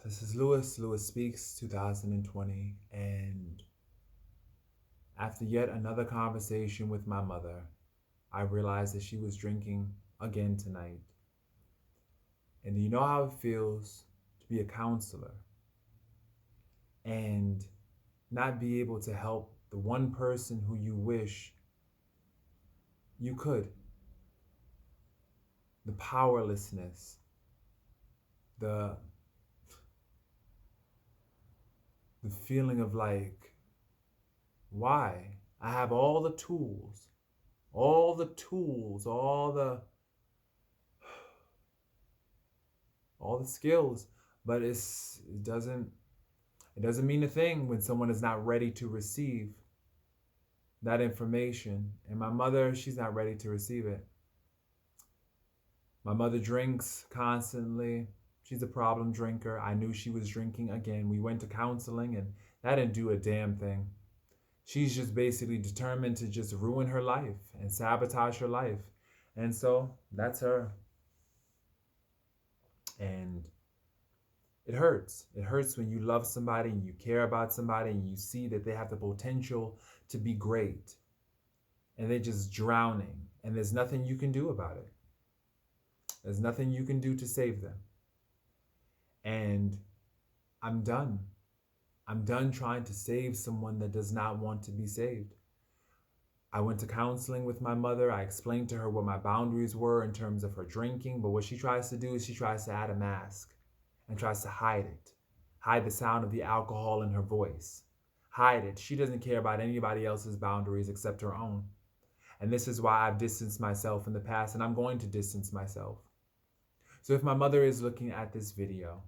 This is Lewis Speaks 2020, and after yet another conversation with my mother, I realized that she was drinking again tonight. And do you know how it feels to be a counselor and not be able to help the one person who you wish you could? The powerlessness, the the feeling of like, why? I have all the tools, all the skills, but it doesn't mean a thing when someone is not ready to receive that information. And my mother, she's not ready to receive it. My mother drinks constantly. She's a problem drinker. I knew she was drinking again. We went to counseling and that didn't do a damn thing. She's just basically determined to just ruin her life and sabotage her life. And so that's her. And it hurts. It hurts when you love somebody and you care about somebody and you see that they have the potential to be great and they're just drowning and there's nothing you can do about it. There's nothing you can do to save them. And I'm done. I'm done trying to save someone that does not want to be saved. I went to counseling with my mother. I explained to her what my boundaries were in terms of her drinking, but what she tries to do is she tries to add a mask and tries to hide it. Hide the sound of the alcohol in her voice. Hide it. She doesn't care about anybody else's boundaries except her own. And this is why I've distanced myself in the past, and I'm going to distance myself. So if my mother is looking at this video,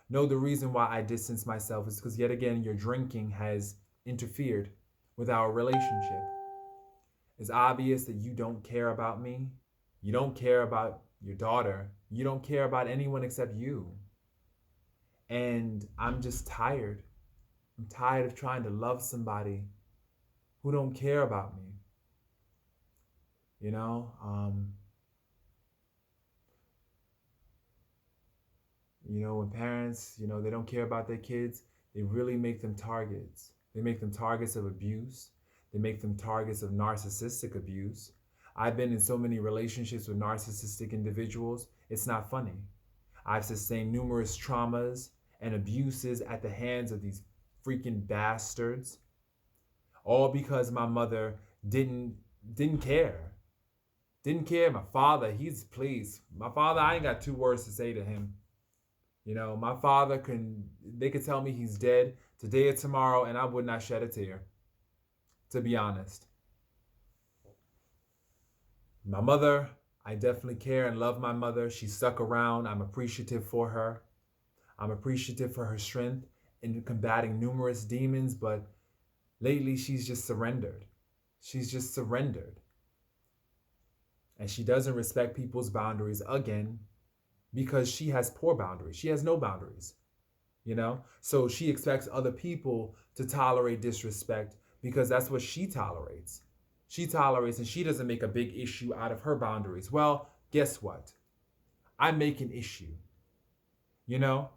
know the reason why I distance myself is because yet again, your drinking has interfered with our relationship. It's obvious that you don't care about me. You don't care about your daughter. You don't care about anyone except you. And I'm just tired. I'm tired of trying to love somebody who don't care about me. You know, when parents, they don't care about their kids, they really make them targets. They make them targets of abuse. They make them targets of narcissistic abuse. I've been in so many relationships with narcissistic individuals, it's not funny. I've sustained numerous traumas and abuses at the hands of these freaking bastards, all because my mother didn't care. Didn't care. My father, he's pleased. My father, I ain't got two words to say to him. My father they could tell me he's dead today or tomorrow, and I would not shed a tear, to be honest. My mother, I definitely care and love my mother. She stuck around. I'm appreciative for her. I'm appreciative for her strength in combating numerous demons, but lately she's just surrendered. She's just surrendered. And she doesn't respect people's boundaries again because she has poor boundaries. She has no boundaries, So she expects other people to tolerate disrespect because that's what she tolerates. She tolerates and she doesn't make a big issue out of her boundaries. Well, guess what? I make an issue, you know?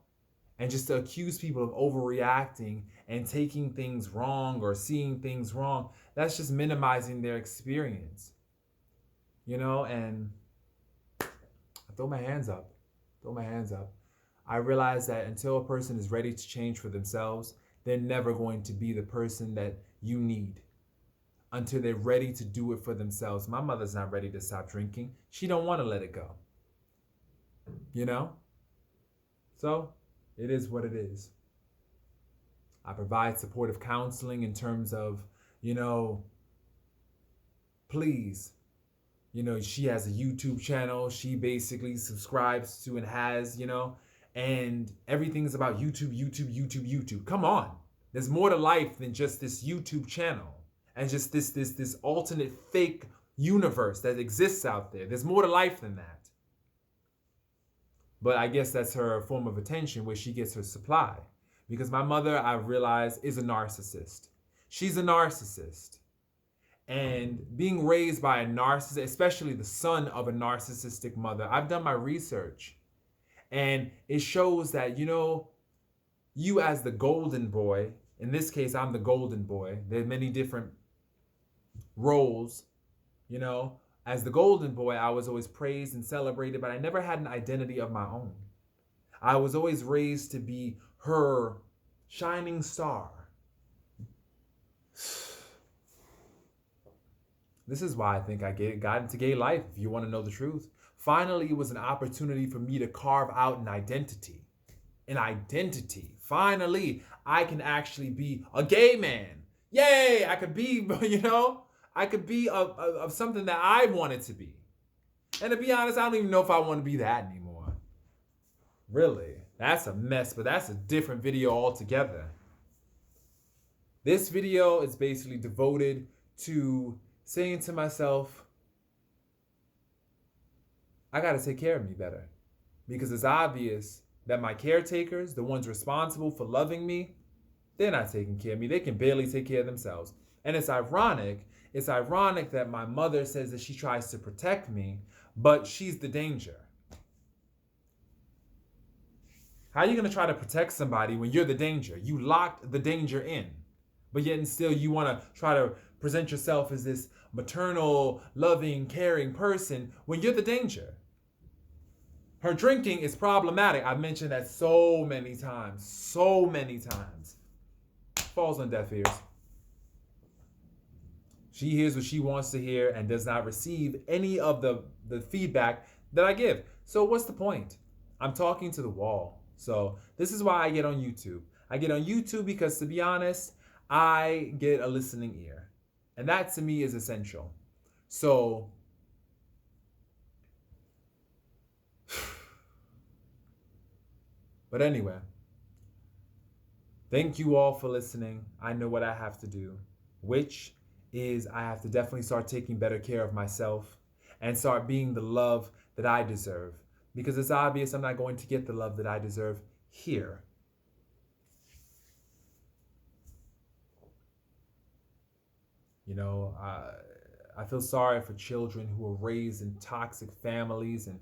And just to accuse people of overreacting and taking things wrong or seeing things wrong, that's just minimizing their experience, And I throw my hands up. Throw my hands up. I realize that until a person is ready to change for themselves, they're never going to be the person that you need until they're ready to do it for themselves. My mother's not ready to stop drinking. She don't want to let it go. So it is what it is. I provide supportive counseling in terms of, please, she has a YouTube channel. She basically subscribes to and has, and everything is about YouTube. Come on. There's more to life than just this YouTube channel and just this alternate fake universe that exists out there. There's more to life than that. But I guess that's her form of attention where she gets her supply. Because my mother, I realize, is a narcissist. She's a narcissist. And being raised by a narcissist, especially the son of a narcissistic mother, I've done my research. And it shows that, you as the golden boy, in this case, I'm the golden boy. There are many different roles, you know. As the golden boy, I was always praised and celebrated, but I never had an identity of my own. I was always raised to be her shining star. This is why I think I got into gay life, if you want to know the truth. Finally, it was an opportunity for me to carve out an identity. An identity. Finally, I can actually be a gay man. Yay! I could be, I could be of something that I wanted to be. And to be honest, I don't even know if I want to be that anymore. Really. That's a mess, but that's a different video altogether. This video is basically devoted to saying to myself, I got to take care of me better. Because it's obvious that my caretakers, the ones responsible for loving me, they're not taking care of me. They can barely take care of themselves. And it's ironic that my mother says that she tries to protect me, but she's the danger. How are you going to try to protect somebody when you're the danger? You locked the danger in, but yet and still you want to try to present yourself as this maternal, loving, caring person when you're the danger. Her drinking is problematic. I've mentioned that so many times. Falls on deaf ears. She hears what she wants to hear and does not receive any of the feedback that I give. So what's the point? I'm talking to the wall. So this is why I get on YouTube. I get on YouTube because, to be honest, I get a listening ear. And that to me is essential. So but anyway, thank you all for listening. I know what I have to do, which is I have to definitely start taking better care of myself and start being the love that I deserve. Because it's obvious I'm not going to get the love that I deserve here. You know, I feel sorry for children who are raised in toxic families and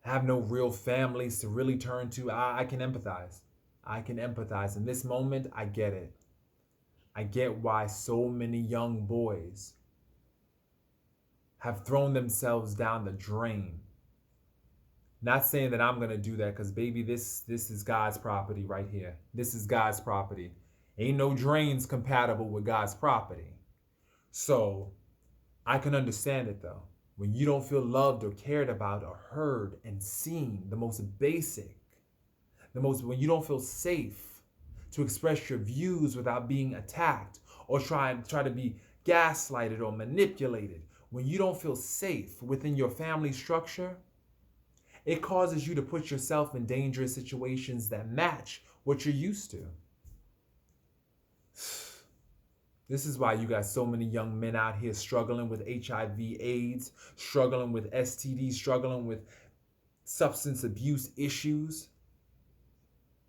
have no real families to really turn to. I can empathize. In this moment, I get it. I get why so many young boys have thrown themselves down the drain. Not saying that I'm going to do that, because baby, this is God's property right here. This is God's property. Ain't no drains compatible with God's property. So I can understand it though. When you don't feel loved or cared about or heard and seen, the most basic, when you don't feel safe to express your views without being attacked or try to be gaslighted or manipulated, when you don't feel safe within your family structure, it causes you to put yourself in dangerous situations that match what you're used to. This is why you got so many young men out here struggling with HIV, AIDS, struggling with STDs, struggling with substance abuse issues,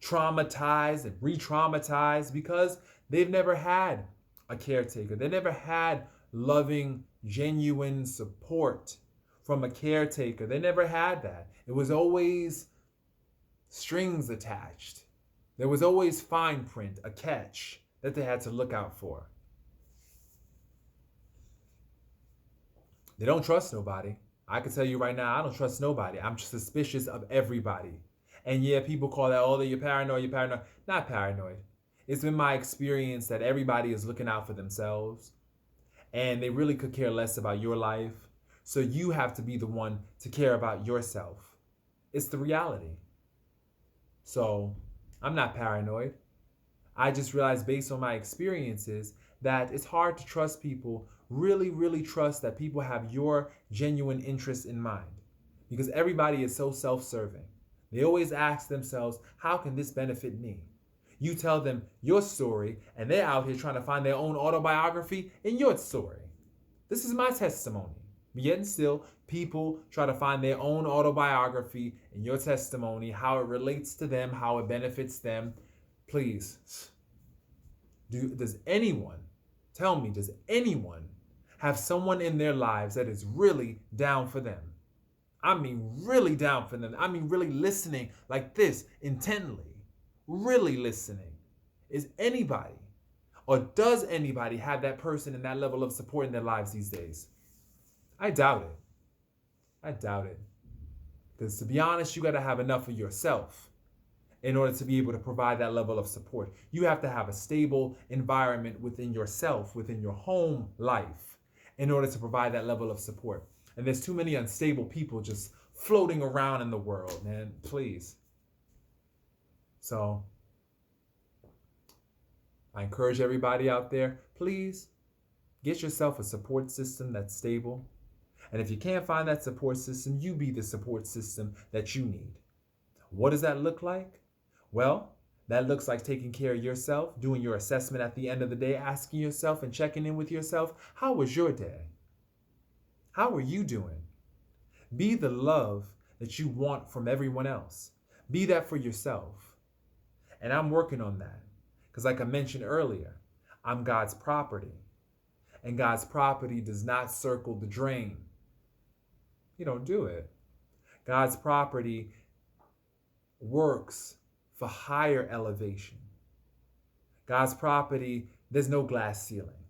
traumatized and re-traumatized because they've never had a caretaker. They never had loving, genuine support from a caretaker. They never had that. It was always strings attached. There was always fine print, a catch that they had to look out for. They don't trust nobody. I can tell you right now, I don't trust nobody. I'm suspicious of everybody. And yeah, people call that, oh, you're paranoid. Not paranoid. It's been my experience that everybody is looking out for themselves and they really could care less about your life. So you have to be the one to care about yourself. It's the reality. So I'm not paranoid. I just realized based on my experiences that it's hard to trust people, really trust that people have your genuine interests in mind, because everybody is so self-serving. They always ask themselves, how can this benefit me? You tell them your story and they're out here trying to find their own autobiography in your story. This is my testimony. Yet and still, people try to find their own autobiography in your testimony, how it relates to them, how it benefits them. Please, does anyone have someone in their lives that is really down for them? I mean, really down for them. I mean, really listening like this intently. really listening? Is anybody, or does anybody have that person and that level of support in their lives these days? I doubt it. I doubt it. Because to be honest, you got to have enough of yourself in order to be able to provide that level of support. You have to have a stable environment within yourself, within your home life, in order to provide that level of support. And there's too many unstable people just floating around in the world, man. Please. So I encourage everybody out there, please get yourself a support system that's stable. And if you can't find that support system, you be the support system that you need. What does that look like? Well, that looks like taking care of yourself, doing your assessment at the end of the day, asking yourself and checking in with yourself, how was your day? How are you doing? Be the love that you want from everyone else. Be that for yourself. And I'm working on that. Because like I mentioned earlier, I'm God's property. And God's property does not circle the drain. You don't do it. God's property works for higher elevation. God's property, there's no glass ceiling.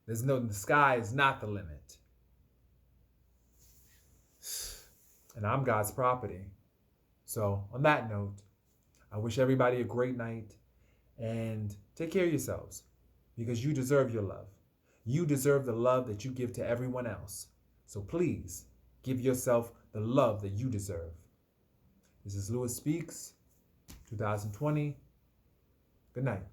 The sky is not the limit. And I'm God's property. So on that note, I wish everybody a great night and take care of yourselves because you deserve your love. You deserve the love that you give to everyone else. So please give yourself the love that you deserve. This is Lewis Speaks, 2020. Good night.